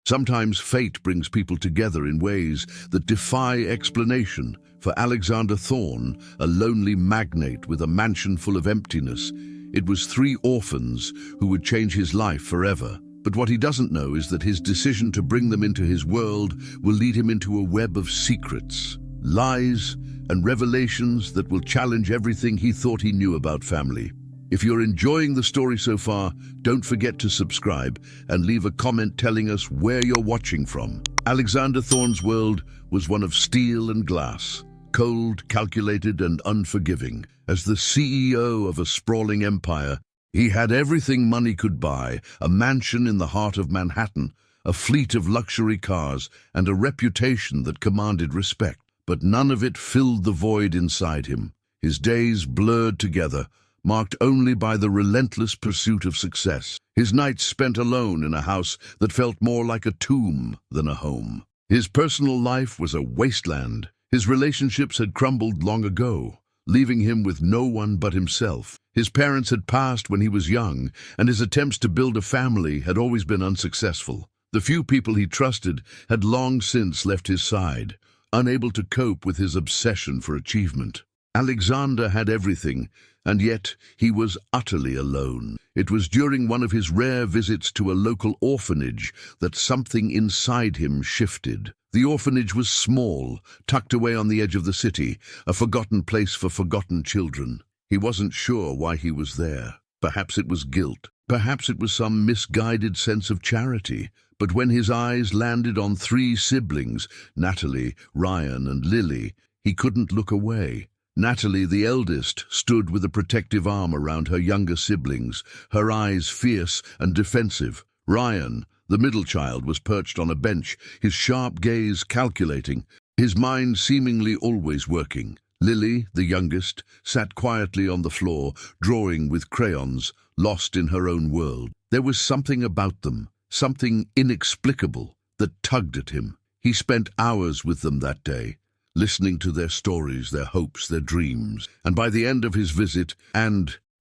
Sometimes fate brings people together in ways that defy explanation. For Alexander Thorne, a lonely magnate with a mansion full of emptiness, it was three orphans who would change his life forever. But what he doesn't know is that his decision to bring them into his world will lead him into a web of secrets, lies, and revelations that will challenge everything he thought he knew about family. If you're enjoying the story so far, don't forget to subscribe and leave a comment telling us where you're watching from. Alexander Thorne's world was one of steel and glass, cold, calculated, and unforgiving. As the CEO of a sprawling empire, he had everything money could buy: a mansion in the heart of Manhattan, a fleet of luxury cars, and a reputation that commanded respect. But none of it filled the void inside him. His days blurred together, marked only by the relentless pursuit of success. His nights spent alone in a house that felt more like a tomb than a home. His personal life was a wasteland. His relationships had crumbled long ago, leaving him with no one but himself. His parents had passed when he was young, and his attempts to build a family had always been unsuccessful. The few people he trusted had long since left his side, unable to cope with his obsession for achievement. Alexander had everything, and yet he was utterly alone. It was during one of his rare visits to a local orphanage that something inside him shifted. The orphanage was small, tucked away on the edge of the city, a forgotten place for forgotten children. He wasn't sure why he was there. Perhaps it was guilt. Perhaps it was some misguided sense of charity. But when his eyes landed on three siblings, Natalie, Ryan, and Lily, he couldn't look away. Natalie, the eldest, stood with a protective arm around her younger siblings, her eyes fierce and defensive. Ryan, the middle child, was perched on a bench, his sharp gaze calculating, his mind seemingly always working. Lily, the youngest, sat quietly on the floor, drawing with crayons, lost in her own world. There was something about them, something inexplicable, that tugged at him. He spent hours with them that day, listening to their stories, their hopes, their dreams. And by the end of his visit,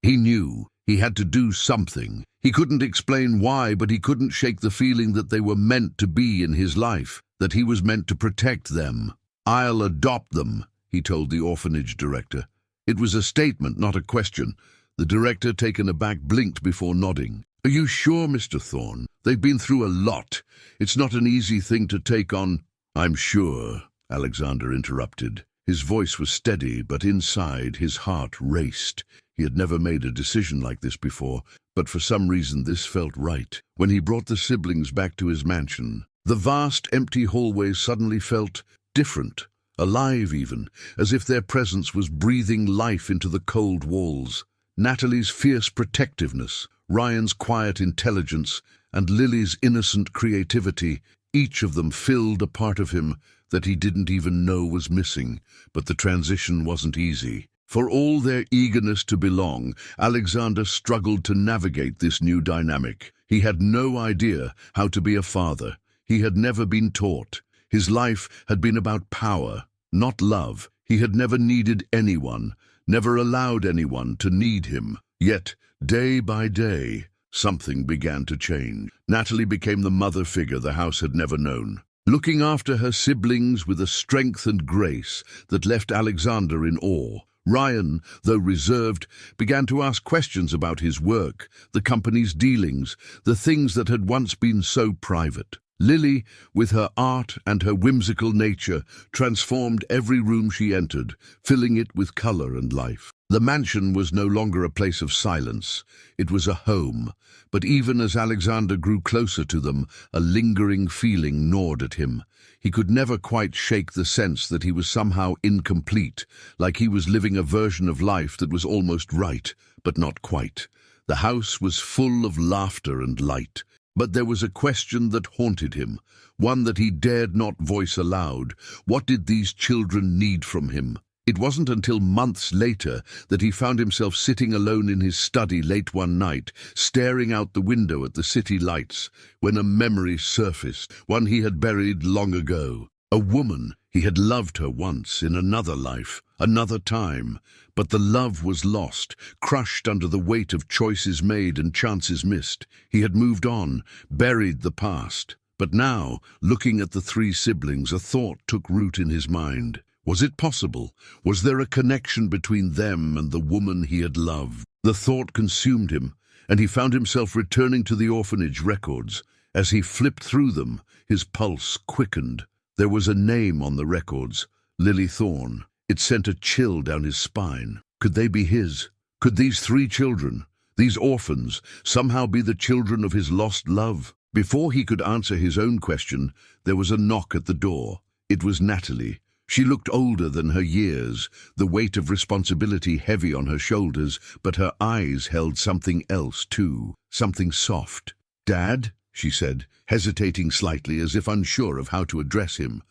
he knew he had to do something. He couldn't explain why, but he couldn't shake the feeling that they were meant to be in his life, that he was meant to protect them. "I'll adopt them," he told the orphanage director. It was a statement, not a question. The director, taken aback, blinked before nodding. "Are you sure, Mr. Thorne? They've been through a lot. It's not an easy thing to take on." "I'm sure," Alexander interrupted. His voice was steady, but inside his heart raced. He had never made a decision like this before, but for some reason this felt right. When he brought the siblings back to his mansion, the vast, empty hallway suddenly felt different, alive even, as if their presence was breathing life into the cold walls. Natalie's fierce protectiveness, Ryan's quiet intelligence, and Lily's innocent creativity, each of them filled a part of him that he didn't even know was missing. But the transition wasn't easy. For all their eagerness to belong, Alexander struggled to navigate this new dynamic. He had no idea how to be a father. He had never been taught. His life had been about power, not love. He had never needed anyone, never allowed anyone to need him. Yet, day by day, something began to change. Natalie became the mother figure the house had never known, looking after her siblings with a strength and grace that left Alexander in awe. Ryan, though reserved, began to ask questions about his work, the company's dealings, the things that had once been so private. Lily, with her art and her whimsical nature, transformed every room she entered, filling it with color and life. The mansion was no longer a place of silence. It was a home. But even as Alexander grew closer to them, a lingering feeling gnawed at him. He could never quite shake the sense that he was somehow incomplete, like he was living a version of life that was almost right, but not quite. The house was full of laughter and light. But there was a question that haunted him, one that he dared not voice aloud. What did these children need from him? It wasn't until months later that he found himself sitting alone in his study late one night, staring out the window at the city lights, when a memory surfaced, one he had buried long ago. A woman. He had loved her once, in another life, another time. But the love was lost, crushed under the weight of choices made and chances missed. He had moved on, buried the past. But now, looking at the three siblings, a thought took root in his mind. Was it possible? Was there a connection between them and the woman he had loved? The thought consumed him, and he found himself returning to the orphanage records. As he flipped through them, his pulse quickened. There was a name on the records, Lily Thorne. It sent a chill down his spine. Could they be his? Could these three children, these orphans, somehow be the children of his lost love? Before he could answer his own question, there was a knock at the door. It was Natalie. She looked older than her years, the weight of responsibility heavy on her shoulders, but her eyes held something else too, something soft. "Dad?" she said, hesitating slightly as if unsure of how to address him.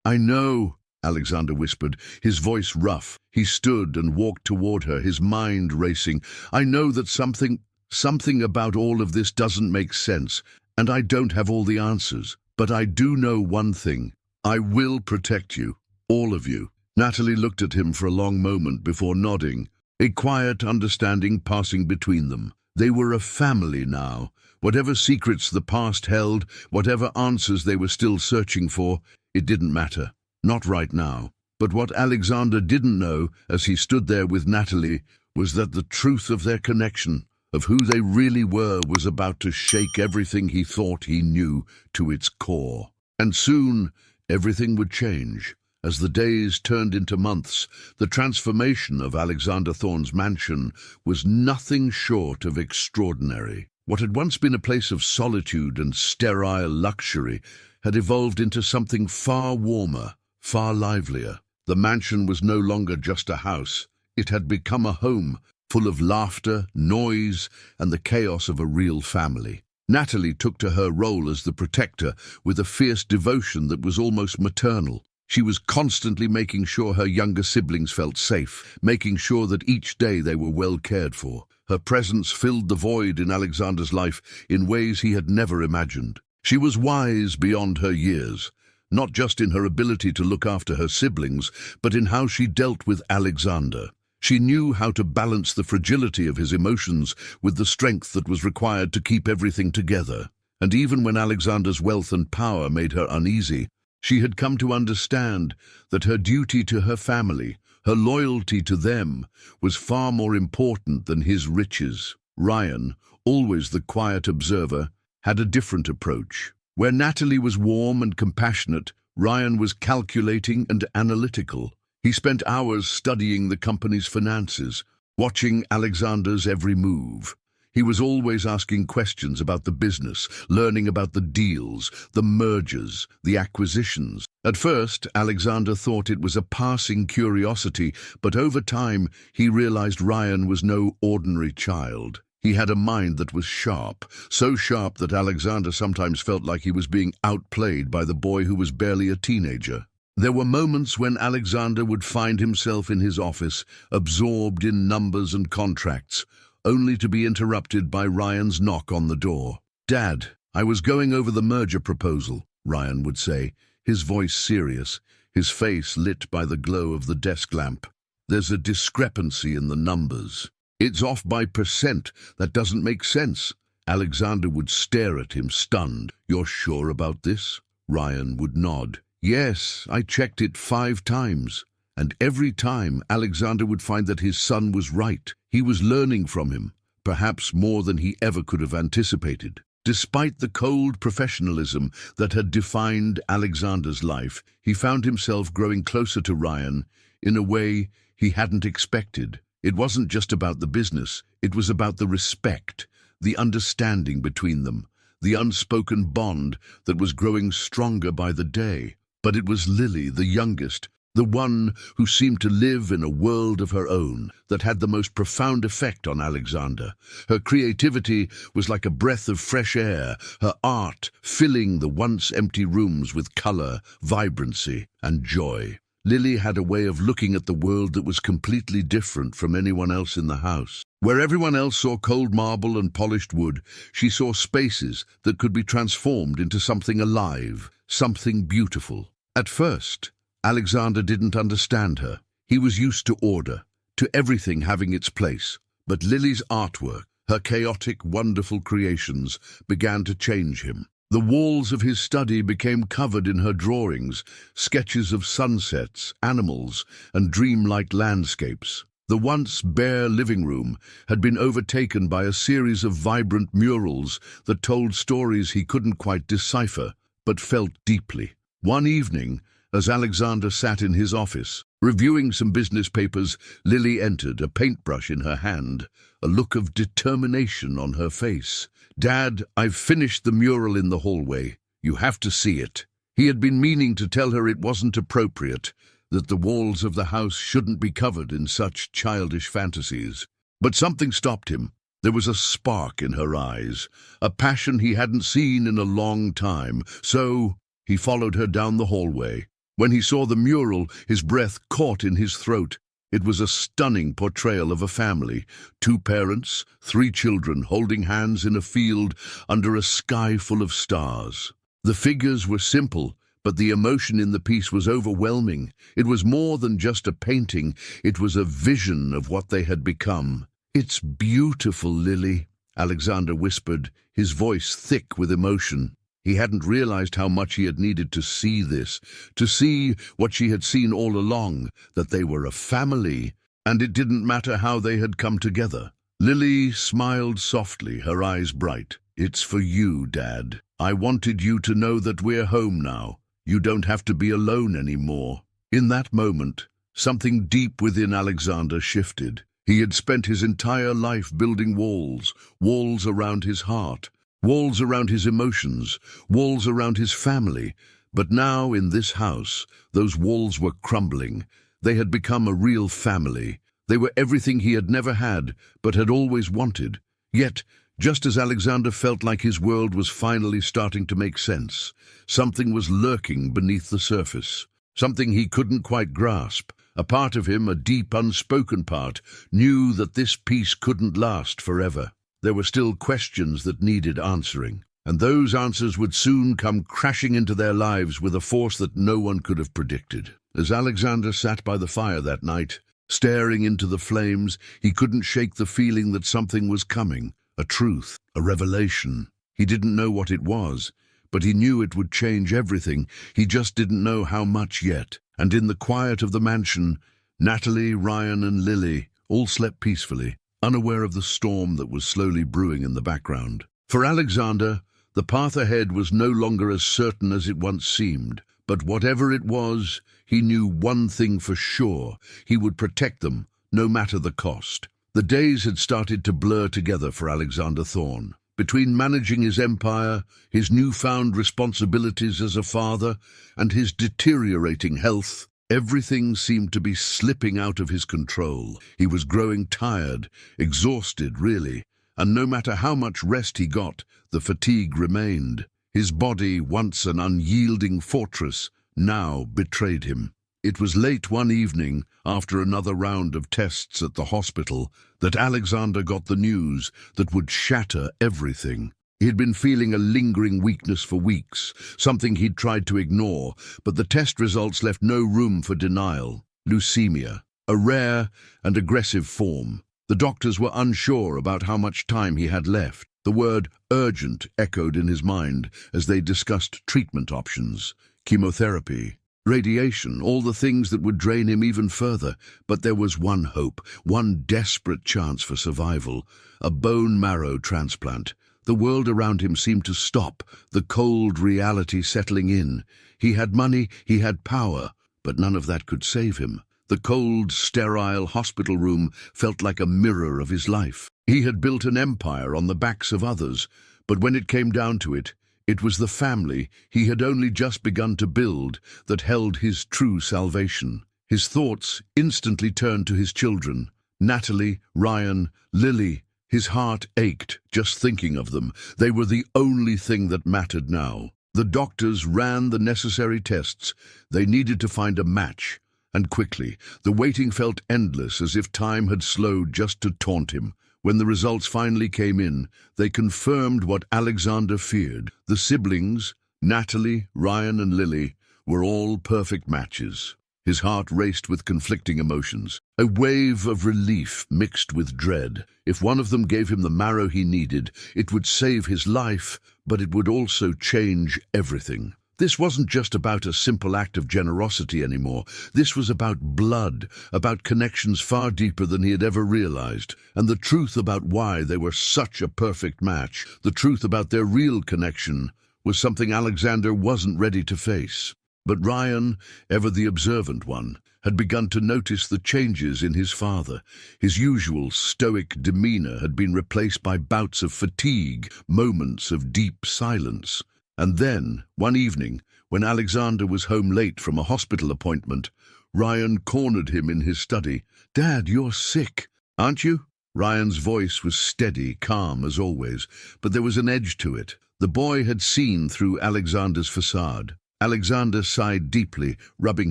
"I know," Alexander whispered, his voice rough. He stood and walked toward her, his mind racing. "I know that something about all of this doesn't make sense, and I don't have all the answers. But I do know one thing. I will protect you, all of you." Natalie looked at him for a long moment before nodding, a quiet understanding passing between them. They were a family now. Whatever secrets the past held, whatever answers they were still searching for, it didn't matter. Not right now. But what Alexander didn't know, as he stood there with Natalie, was that the truth of their connection, of who they really were, was about to shake everything he thought he knew to its core. And soon, everything would change. As the days turned into months, the transformation of Alexander Thorne's mansion was nothing short of extraordinary. What had once been a place of solitude and sterile luxury had evolved into something far warmer, far livelier. The mansion was no longer just a house. It had become a home, full of laughter, noise, and the chaos of a real family. Natalie took to her role as the protector with a fierce devotion that was almost maternal. She was constantly making sure her younger siblings felt safe, making sure that each day they were well cared for. Her presence filled the void in Alexander's life in ways he had never imagined. She was wise beyond her years, not just in her ability to look after her siblings, but in how she dealt with Alexander. She knew how to balance the fragility of his emotions with the strength that was required to keep everything together. And even when Alexander's wealth and power made her uneasy, she had come to understand that her duty to her family, her loyalty to them, was far more important than his riches. Ryan, always the quiet observer, had a different approach. Where Natalie was warm and compassionate, Ryan was calculating and analytical. He spent hours studying the company's finances, watching Alexander's every move. He was always asking questions about the business, learning about the deals, the mergers, the acquisitions. At first, Alexander thought it was a passing curiosity, but over time he realized Ryan was no ordinary child. He had a mind that was sharp, so sharp that Alexander sometimes felt like he was being outplayed by the boy who was barely a teenager. There were moments when Alexander would find himself in his office, absorbed in numbers and contracts, only to be interrupted by Ryan's knock on the door. "Dad, I was going over the merger proposal," Ryan would say, his voice serious, his face lit by the glow of the desk lamp. "There's a discrepancy in the numbers. It's off by percent. That doesn't make sense." Alexander would stare at him, stunned. "You're sure about this?" Ryan would nod. "Yes, I checked it 5 times. And every time, Alexander would find that his son was right. He was learning from him, perhaps more than he ever could have anticipated. Despite the cold professionalism that had defined Alexander's life, he found himself growing closer to Ryan in a way he hadn't expected. It wasn't just about the business, it was about the respect, the understanding between them, the unspoken bond that was growing stronger by the day. But it was Lily, the youngest, the one who seemed to live in a world of her own, that had the most profound effect on Alexander. Her creativity was like a breath of fresh air, her art filling the once empty rooms with color, vibrancy, and joy. Lily had a way of looking at the world that was completely different from anyone else in the house. Where everyone else saw cold marble and polished wood, she saw spaces that could be transformed into something alive, something beautiful. At first, Alexander didn't understand her. He was used to order, to everything having its place. But Lily's artwork, her chaotic, wonderful creations, began to change him. The walls of his study became covered in her drawings, sketches of sunsets, animals, and dreamlike landscapes. The once bare living room had been overtaken by a series of vibrant murals that told stories he couldn't quite decipher, but felt deeply. One evening, as Alexander sat in his office, reviewing some business papers, Lily entered, a paintbrush in her hand, a look of determination on her face. "Dad, I've finished the mural in the hallway. You have to see it." He had been meaning to tell her it wasn't appropriate, that the walls of the house shouldn't be covered in such childish fantasies. But something stopped him. There was a spark in her eyes, a passion he hadn't seen in a long time. So he followed her down the hallway. When he saw the mural, his breath caught in his throat. It was a stunning portrayal of a family, 2 parents, 3 children holding hands in a field under a sky full of stars. The figures were simple, but the emotion in the piece was overwhelming. It was more than just a painting, it was a vision of what they had become. "It's beautiful, Lily," Alexander whispered, his voice thick with emotion. He hadn't realized how much he had needed to see this, to see what she had seen all along, that they were a family, and it didn't matter how they had come together. Lily smiled softly, her eyes bright. "It's for you, Dad. I wanted you to know that we're home now. You don't have to be alone anymore." In that moment, something deep within Alexander shifted. He had spent his entire life building walls, walls around his heart, walls around his emotions, walls around his family. But now, in this house, those walls were crumbling. They had become a real family. They were everything he had never had, but had always wanted. Yet, just as Alexander felt like his world was finally starting to make sense, something was lurking beneath the surface. Something he couldn't quite grasp. A part of him, a deep, unspoken part, knew that this peace couldn't last forever. There were still questions that needed answering, and those answers would soon come crashing into their lives with a force that no one could have predicted. As Alexander sat by the fire that night, staring into the flames, he couldn't shake the feeling that something was coming, a truth, a revelation. He didn't know what it was, but he knew it would change everything. He just didn't know how much yet. And in the quiet of the mansion, Natalie, Ryan, and Lily all slept peacefully, unaware of the storm that was slowly brewing in the background. For Alexander, the path ahead was no longer as certain as it once seemed. But whatever it was, he knew one thing for sure: he would protect them, no matter the cost. The days had started to blur together for Alexander Thorne. Between managing his empire, his newfound responsibilities as a father, and his deteriorating health, everything seemed to be slipping out of his control. He was growing tired, exhausted really, and no matter how much rest he got, the fatigue remained. His body, once an unyielding fortress, now betrayed him. It was late one evening, after another round of tests at the hospital, that Alexander got the news that would shatter everything. He had been feeling a lingering weakness for weeks, something he'd tried to ignore, but the test results left no room for denial. Leukemia, a rare and aggressive form. The doctors were unsure about how much time he had left. The word urgent echoed in his mind as they discussed treatment options, chemotherapy, radiation, all the things that would drain him even further. But there was one hope, one desperate chance for survival: a bone marrow transplant. The world around him seemed to stop, the cold reality settling in. He had money, he had power, but none of that could save him. The cold, sterile hospital room felt like a mirror of his life. He had built an empire on the backs of others, but when it came down to it, it was the family he had only just begun to build that held his true salvation. His thoughts instantly turned to his children, Natalie, Ryan, Lily. His heart ached just thinking of them. They were the only thing that mattered now. The doctors ran the necessary tests. They needed to find a match, and quickly. The waiting felt endless, as if time had slowed just to taunt him. When the results finally came in, they confirmed what Alexander feared. The siblings, Natalie, Ryan, and Lily, were all perfect matches. His heart raced with conflicting emotions, a wave of relief mixed with dread. If one of them gave him the marrow he needed, it would save his life, but it would also change everything. This wasn't just about a simple act of generosity anymore. This was about blood, about connections far deeper than he had ever realized, and the truth about why they were such a perfect match, the truth about their real connection, was something Alexander wasn't ready to face. But Ryan, ever the observant one, had begun to notice the changes in his father. His usual stoic demeanor had been replaced by bouts of fatigue, moments of deep silence. And then, one evening, when Alexander was home late from a hospital appointment, Ryan cornered him in his study. "Dad, you're sick, aren't you?" Ryan's voice was steady, calm as always, but there was an edge to it. The boy had seen through Alexander's facade. Alexander sighed deeply, rubbing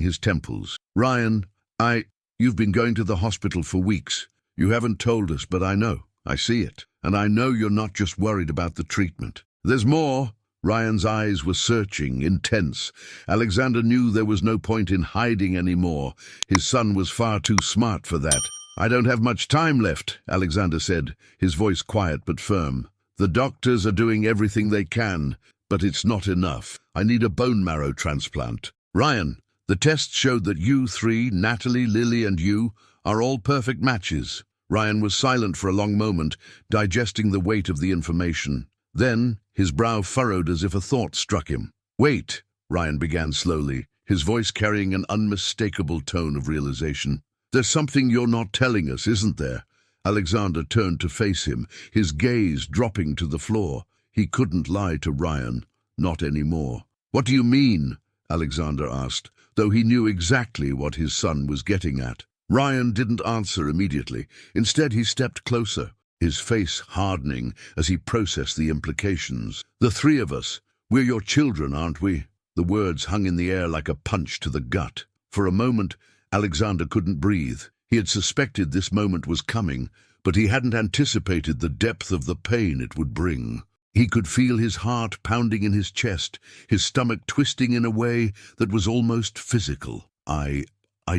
his temples. "Ryan, you've been going to the hospital for weeks. You haven't told us, but I know. I see it. And I know you're not just worried about the treatment. There's more." Ryan's eyes were searching, intense. Alexander knew there was no point in hiding anymore. His son was far too smart for that. "I don't have much time left," Alexander said, his voice quiet but firm. "The doctors are doing everything they can, but it's not enough. I need a bone marrow transplant. Ryan, the tests showed that you three, Natalie, Lily, and you, are all perfect matches." Ryan was silent for a long moment, digesting the weight of the information. Then, his brow furrowed as if a thought struck him. "Wait," Ryan began slowly, his voice carrying an unmistakable tone of realization. "There's something you're not telling us, isn't there?" Alexander turned to face him, his gaze dropping to the floor. He couldn't lie to Ryan, not anymore. "What do you mean?" Alexander asked, though he knew exactly what his son was getting at. Ryan didn't answer immediately. Instead, he stepped closer, his face hardening as he processed the implications. "The three of us, we're your children, aren't we?" The words hung in the air like a punch to the gut. For a moment, Alexander couldn't breathe. He had suspected this moment was coming, but he hadn't anticipated the depth of the pain it would bring. He could feel his heart pounding in his chest, his stomach twisting in a way that was almost physical. I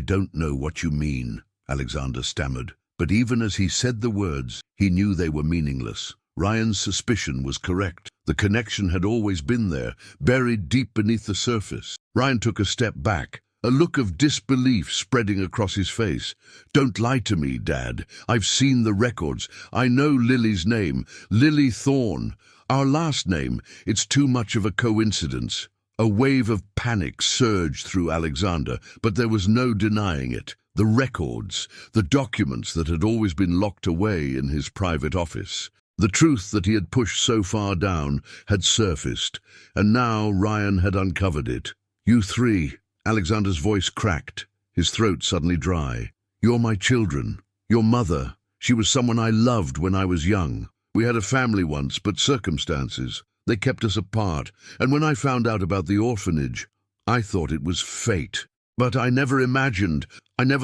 don't know what you mean," Alexander stammered. But even as he said the words, he knew they were meaningless. Ryan's suspicion was correct. The connection had always been there, buried deep beneath the surface. Ryan took a step back, a look of disbelief spreading across his face. "Don't lie to me, Dad. I've seen the records. I know Lily's name, Lily Thorne. Our last name, it's too much of a coincidence." A wave of panic surged through Alexander, but there was no denying it. The records, the documents that had always been locked away in his private office. The truth that he had pushed so far down had surfaced, and now Ryan had uncovered it. "You three," Alexander's voice cracked, his throat suddenly dry. "You're my children. Your mother, she was someone I loved when I was young. We had a family once, but circumstances, they kept us apart, and when I found out about the orphanage, I thought it was fate. But I never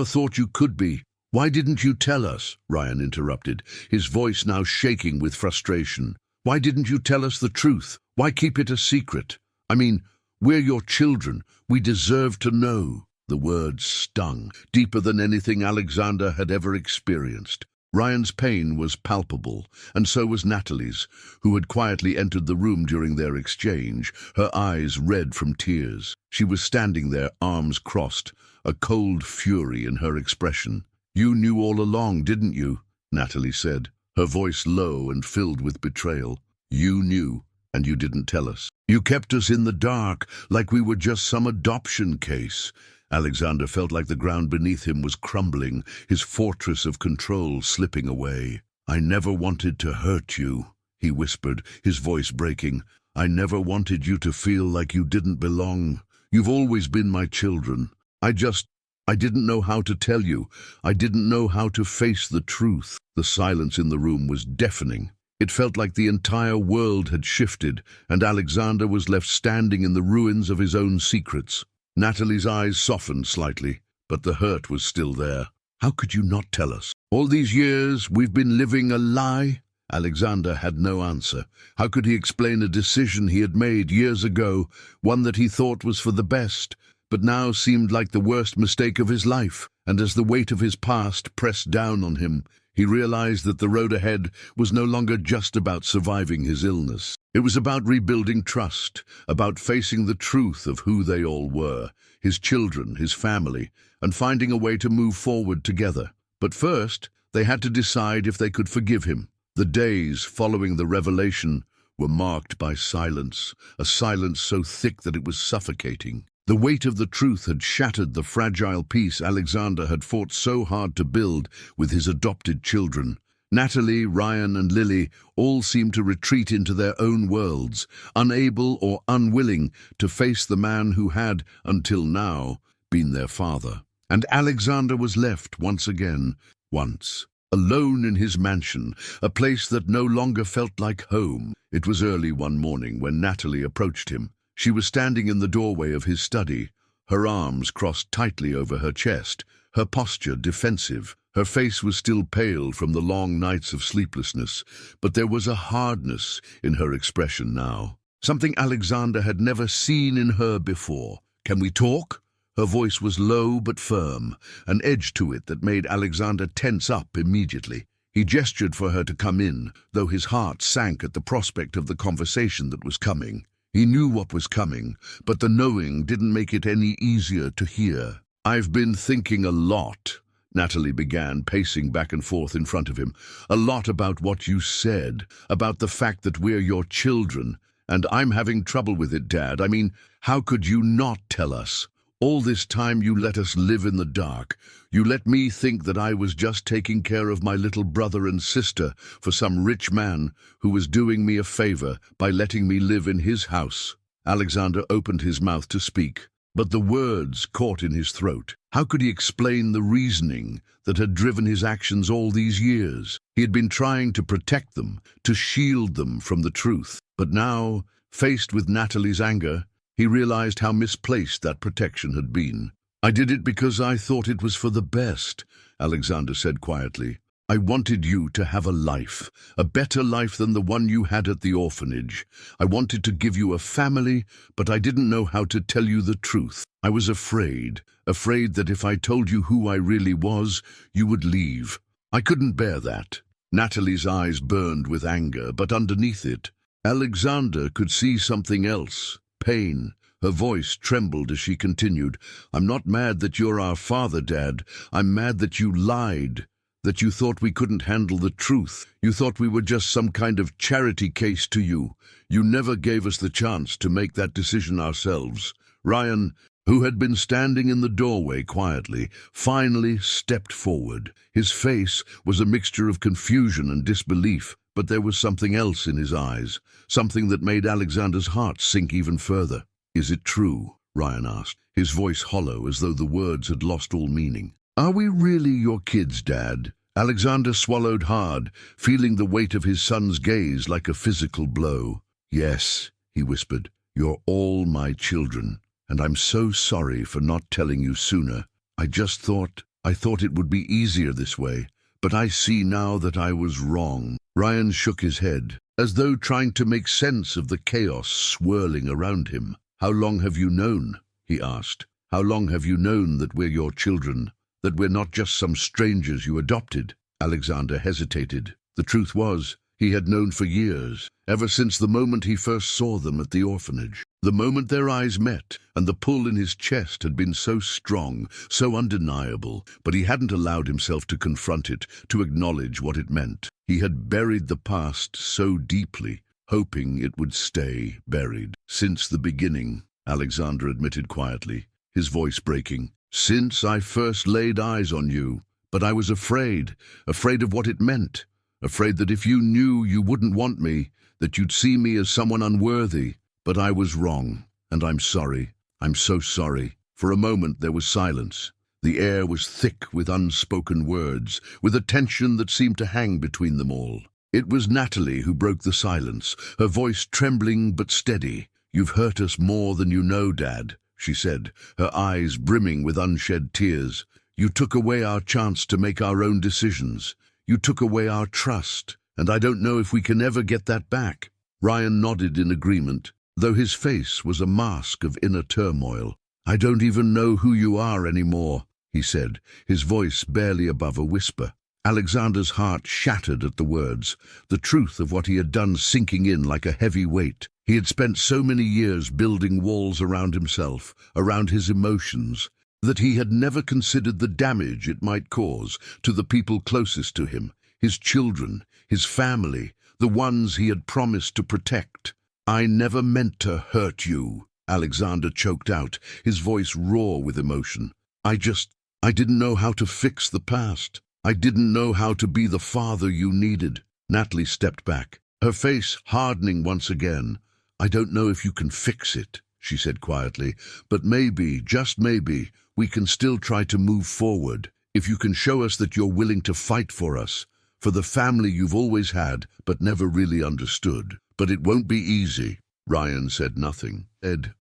thought you could be." "Why didn't you tell us?" Ryan interrupted, his voice now shaking with frustration. "Why didn't you tell us the truth? Why keep it a secret? I mean, we're your children. We deserve to know." The words stung, deeper than anything Alexander had ever experienced. Ryan's pain was palpable, and so was Natalie's, who had quietly entered the room during their exchange, her eyes red from tears. She was standing there, arms crossed, a cold fury in her expression. "You knew all along, didn't you?" Natalie said, her voice low and filled with betrayal. "You knew, and you didn't tell us. You kept us in the dark, like we were just some adoption case." Alexander felt like the ground beneath him was crumbling, his fortress of control slipping away. "I never wanted to hurt you," he whispered, his voice breaking. "I never wanted you to feel like you didn't belong. You've always been my children. I didn't know how to tell you. I didn't know how to face the truth." The silence in the room was deafening. It felt like the entire world had shifted, and Alexander was left standing in the ruins of his own secrets. Natalie's eyes softened slightly, but the hurt was still there. "How could you not tell us? All these years we've been living a lie?" Alexander had no answer. How could he explain a decision he had made years ago, one that he thought was for the best, but now seemed like the worst mistake of his life? And as the weight of his past pressed down on him, he realized that the road ahead was no longer just about surviving his illness. It was about rebuilding trust, about facing the truth of who they all were, his children, his family, and finding a way to move forward together. But first, they had to decide if they could forgive him. The days following the revelation were marked by silence, a silence so thick that it was suffocating. The weight of the truth had shattered the fragile peace Alexander had fought so hard to build with his adopted children. Natalie, Ryan, and Lily all seemed to retreat into their own worlds, unable or unwilling to face the man who had, until now, been their father. And Alexander was left once again, alone in his mansion, a place that no longer felt like home. It was early one morning when Natalie approached him. She was standing in the doorway of his study, her arms crossed tightly over her chest, her posture defensive. Her face was still pale from the long nights of sleeplessness, but there was a hardness in her expression now, something Alexander had never seen in her before. "Can we talk?" Her voice was low but firm, an edge to it that made Alexander tense up immediately. He gestured for her to come in, though his heart sank at the prospect of the conversation that was coming. He knew what was coming, but the knowing didn't make it any easier to hear. "I've been thinking a lot," Natalie began, pacing back and forth in front of him. "A lot about what you said, about the fact that we're your children, and I'm having trouble with it, Dad. I mean, how could you not tell us? All this time you let us live in the dark. You let me think that I was just taking care of my little brother and sister for some rich man who was doing me a favor by letting me live in his house." Alexander opened his mouth to speak, but the words caught in his throat. How could he explain the reasoning that had driven his actions all these years? He had been trying to protect them, to shield them from the truth. But now, faced with Natalie's anger, he realized how misplaced that protection had been. "I did it because I thought it was for the best," Alexander said quietly. "I wanted you to have a life, a better life than the one you had at the orphanage. I wanted to give you a family, but I didn't know how to tell you the truth. I was afraid that if I told you who I really was, you would leave. I couldn't bear that." Natalie's eyes burned with anger, but underneath it, Alexander could see something else. Pain. Her voice trembled as she continued, "I'm not mad that you're our father, Dad. I'm mad that you lied, that you thought we couldn't handle the truth. You thought we were just some kind of charity case to you. You never gave us the chance to make that decision ourselves." Ryan, who had been standing in the doorway quietly, finally stepped forward. His face was a mixture of confusion and disbelief, but there was something else in his eyes, something that made Alexander's heart sink even further. "Is it true?" Ryan asked, his voice hollow as though the words had lost all meaning. "Are we really your kids, Dad?" Alexander swallowed hard, feeling the weight of his son's gaze like a physical blow. "Yes," he whispered, "you're all my children, and I'm so sorry for not telling you sooner. I thought it would be easier this way, but I see now that I was wrong." Ryan shook his head, as though trying to make sense of the chaos swirling around him. "How long have you known?" he asked. "How long have you known that we're your children, that we're not just some strangers you adopted?" Alexander hesitated. The truth was, he had known for years, ever since the moment he first saw them at the orphanage. The moment their eyes met, and the pull in his chest had been so strong, so undeniable, but he hadn't allowed himself to confront it, to acknowledge what it meant. He had buried the past so deeply, hoping it would stay buried. "Since the beginning," Alexander admitted quietly, his voice breaking. "Since I first laid eyes on you. But I was afraid of what it meant, afraid that if you knew you wouldn't want me, that you'd see me as someone unworthy. But I was wrong, and I'm sorry. I'm so sorry." For a moment there was silence. The air was thick with unspoken words, with a tension that seemed to hang between them all. It was Natalie who broke the silence, her voice trembling but steady. "You've hurt us more than you know, Dad," she said, her eyes brimming with unshed tears. "You took away our chance to make our own decisions. You took away our trust, and I don't know if we can ever get that back." Ryan nodded in agreement, though his face was a mask of inner turmoil. "I don't even know who you are anymore," he said, his voice barely above a whisper. Alexander's heart shattered at the words, the truth of what he had done sinking in like a heavy weight. He had spent so many years building walls around himself, around his emotions, that he had never considered the damage it might cause to the people closest to him, his children, his family, the ones he had promised to protect. "I never meant to hurt you," Alexander choked out, his voice raw with emotion. I didn't know how to fix the past. I didn't know how to be the father you needed." Natalie stepped back, her face hardening once again. "I don't know if you can fix it," she said quietly, "but maybe, just maybe, we can still try to move forward. If you can show us that you're willing to fight for us, for the family you've always had but never really understood. But it won't be easy." Ryan said nothing.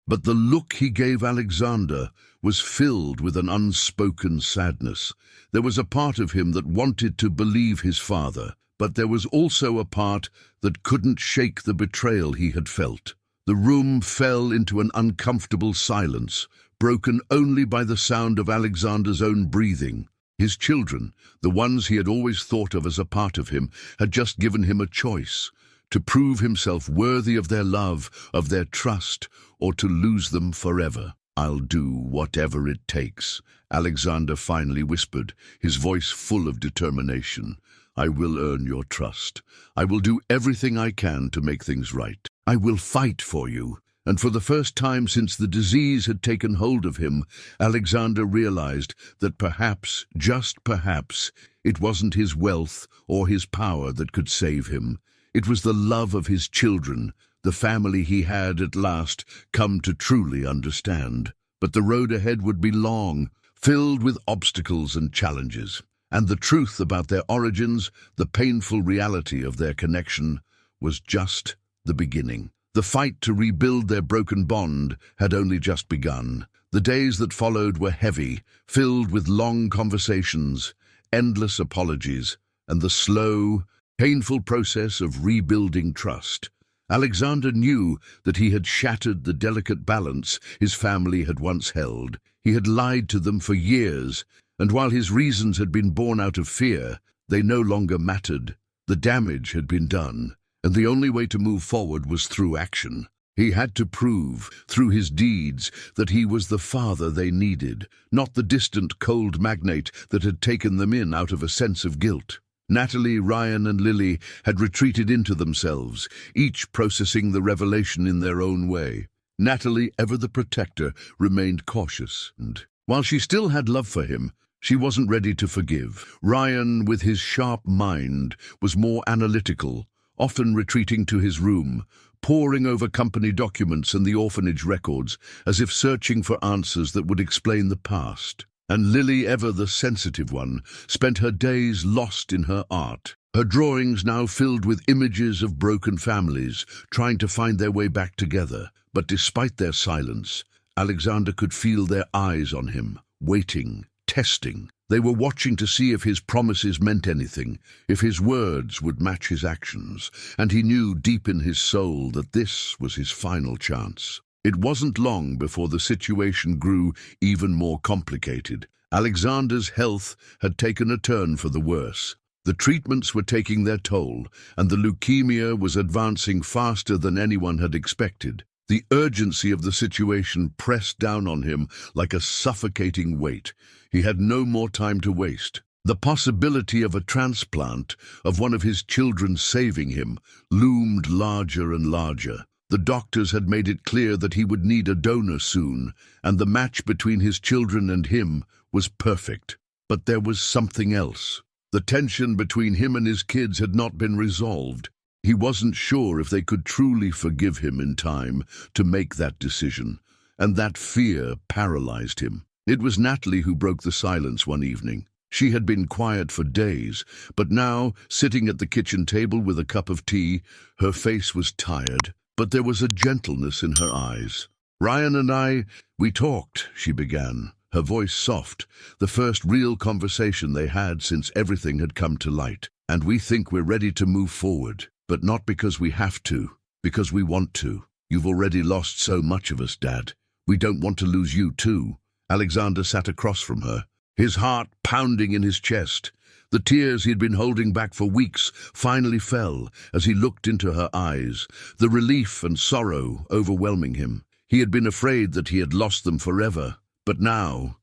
But the look he gave Alexander was filled with an unspoken sadness. There was a part of him that wanted to believe his father, but there was also a part that couldn't shake the betrayal he had felt. The room fell into an uncomfortable silence, broken only by the sound of Alexander's own breathing. His children, the ones he had always thought of as a part of him, had just given him a choice: to prove himself worthy of their love, of their trust, or to lose them forever. "I'll do whatever it takes," Alexander finally whispered, his voice full of determination. "I will earn your trust. I will do everything I can to make things right. I will fight for you." And for the first time since the disease had taken hold of him, Alexander realized that perhaps, just perhaps, it wasn't his wealth or his power that could save him. It was the love of his children, the family he had at last come to truly understand. But the road ahead would be long, filled with obstacles and challenges. And the truth about their origins, the painful reality of their connection, was just the beginning. The fight to rebuild their broken bond had only just begun. The days that followed were heavy, filled with long conversations, endless apologies, and the slow, painful process of rebuilding trust. Alexander knew that he had shattered the delicate balance his family had once held. He had lied to them for years, and while his reasons had been born out of fear, they no longer mattered. The damage had been done, and the only way to move forward was through action. He had to prove, through his deeds, that he was the father they needed, not the distant, cold magnate that had taken them in out of a sense of guilt. Natalie, Ryan, and Lily had retreated into themselves, each processing the revelation in their own way. Natalie, ever the protector, remained cautious, and while she still had love for him, she wasn't ready to forgive. Ryan, with his sharp mind, was more analytical, often retreating to his room, poring over company documents and the orphanage records, as if searching for answers that would explain the past. And Lily, ever the sensitive one, spent her days lost in her art, her drawings now filled with images of broken families, trying to find their way back together. But despite their silence, Alexander could feel their eyes on him, waiting, testing. They were watching to see if his promises meant anything, if his words would match his actions, and he knew deep in his soul that this was his final chance. It wasn't long before the situation grew even more complicated. Alexander's health had taken a turn for the worse. The treatments were taking their toll, and the leukemia was advancing faster than anyone had expected. The urgency of the situation pressed down on him like a suffocating weight. He had no more time to waste. The possibility of a transplant, of one of his children saving him, loomed larger and larger. The doctors had made it clear that he would need a donor soon, and the match between his children and him was perfect. But there was something else. The tension between him and his kids had not been resolved. He wasn't sure if they could truly forgive him in time to make that decision, and that fear paralyzed him. It was Natalie who broke the silence one evening. She had been quiet for days, but now, sitting at the kitchen table with a cup of tea, her face was tired, but there was a gentleness in her eyes. "Ryan and we talked," she began, her voice soft, the first real conversation they had since everything had come to light. "And we think we're ready to move forward, but not because we have to, because we want to. You've already lost so much of us, Dad. We don't want to lose you too." Alexander sat across from her, his heart pounding in his chest. The tears he had been holding back for weeks finally fell as he looked into her eyes, the relief and sorrow overwhelming him. He had been afraid that he had lost them forever, but now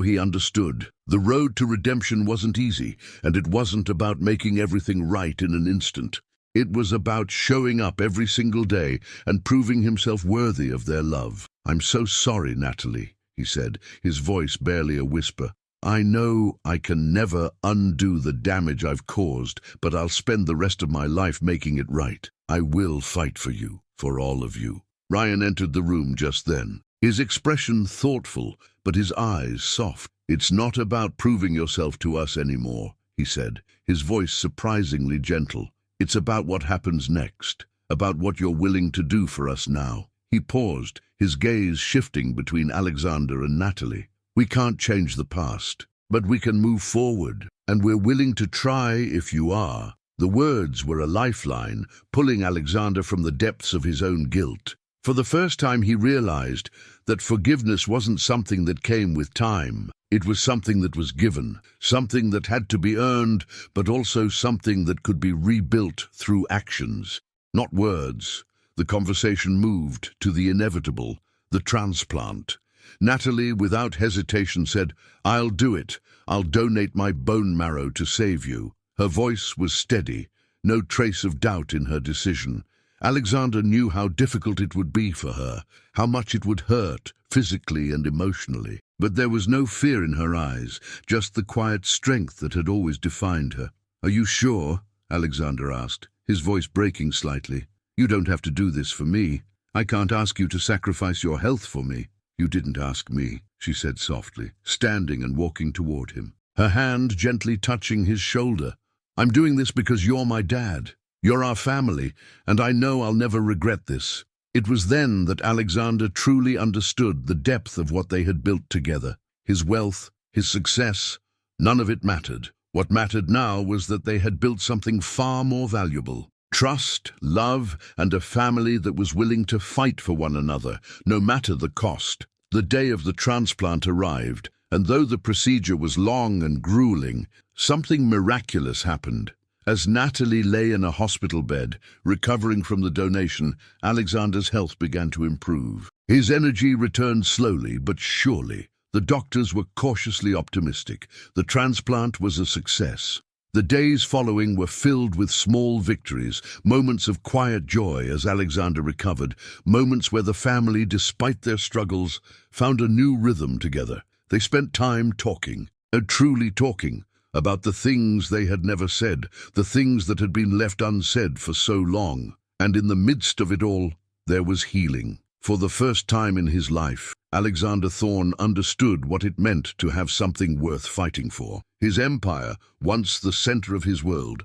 he understood. The road to redemption wasn't easy, and it wasn't about making everything right in an instant. It was about showing up every single day and proving himself worthy of their love. "I'm so sorry, Natalie," he said, his voice barely a whisper. "I know I can never undo the damage I've caused, but I'll spend the rest of my life making it right. I will fight for you, for all of you." Ryan entered the room just then, his expression thoughtful, but his eyes soft. "It's not about proving yourself to us anymore," he said, his voice surprisingly gentle. "It's about what happens next, about what you're willing to do for us now." He paused, his gaze shifting between Alexander and Natalie. "We can't change the past, but we can move forward, and we're willing to try if you are." The words were a lifeline, pulling Alexander from the depths of his own guilt. For the first time he realized that forgiveness wasn't something that came with time. It was something that was given, something that had to be earned, but also something that could be rebuilt through actions, not words. The conversation moved to the inevitable, the transplant. Natalie, without hesitation, said, "I'll do it. I'll donate my bone marrow to save you." Her voice was steady, no trace of doubt in her decision. Alexander knew how difficult it would be for her, how much it would hurt, physically and emotionally. But there was no fear in her eyes, just the quiet strength that had always defined her. "Are you sure?" Alexander asked, his voice breaking slightly. "You don't have to do this for me. I can't ask you to sacrifice your health for me." "You didn't ask me," she said softly, standing and walking toward him, her hand gently touching his shoulder. "I'm doing this because you're my dad. You're our family, and I know I'll never regret this." It was then that Alexander truly understood the depth of what they had built together. His wealth, his success, none of it mattered. What mattered now was that they had built something far more valuable. Trust, love, and a family that was willing to fight for one another, no matter the cost. The day of the transplant arrived, and though the procedure was long and grueling, something miraculous happened. As Natalie lay in a hospital bed, recovering from the donation, Alexander's health began to improve. His energy returned slowly but surely. The doctors were cautiously optimistic. The transplant was a success. The days following were filled with small victories, moments of quiet joy as Alexander recovered, moments where the family, despite their struggles, found a new rhythm together. They spent time talking, truly talking, about the things they had never said, the things that had been left unsaid for so long. And in the midst of it all, there was healing. For the first time in his life, Alexander Thorne understood what it meant to have something worth fighting for. His empire, once the center of his world,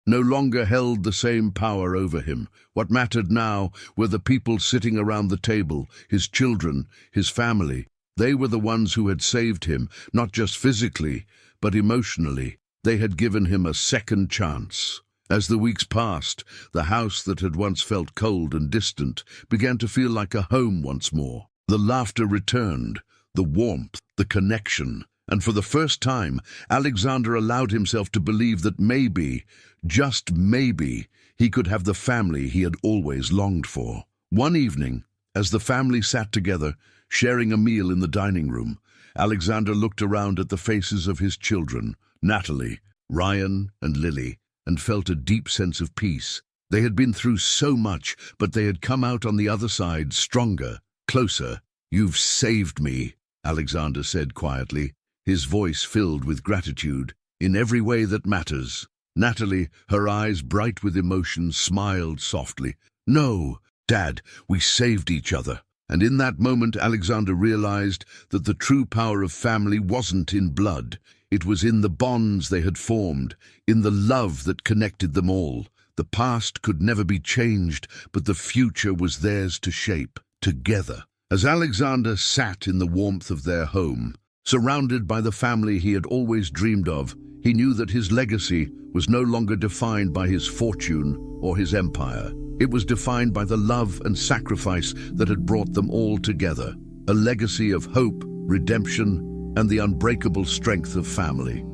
no longer held the same power over him. What mattered now were the people sitting around the table, his children, his family. They were the ones who had saved him, not just physically, but emotionally. They had given him a second chance. As the weeks passed, the house that had once felt cold and distant began to feel like a home once more. The laughter returned, the warmth, the connection, and for the first time, Alexander allowed himself to believe that maybe, just maybe, he could have the family he had always longed for. One evening, as the family sat together, sharing a meal in the dining room, Alexander looked around at the faces of his children, Natalie, Ryan, and Lily, and felt a deep sense of peace. They had been through so much, but they had come out on the other side stronger, closer. "You've saved me," Alexander said quietly, his voice filled with gratitude, "in every way that matters." Natalie, her eyes bright with emotion, smiled softly. "No, Dad, we saved each other." And in that moment, Alexander realized that the true power of family wasn't in blood. It was in the bonds they had formed, in the love that connected them all. The past could never be changed, but the future was theirs to shape, together. As Alexander sat in the warmth of their home, surrounded by the family he had always dreamed of, he knew that his legacy was no longer defined by his fortune or his empire. It was defined by the love and sacrifice that had brought them all together, a legacy of hope, redemption, and the unbreakable strength of family.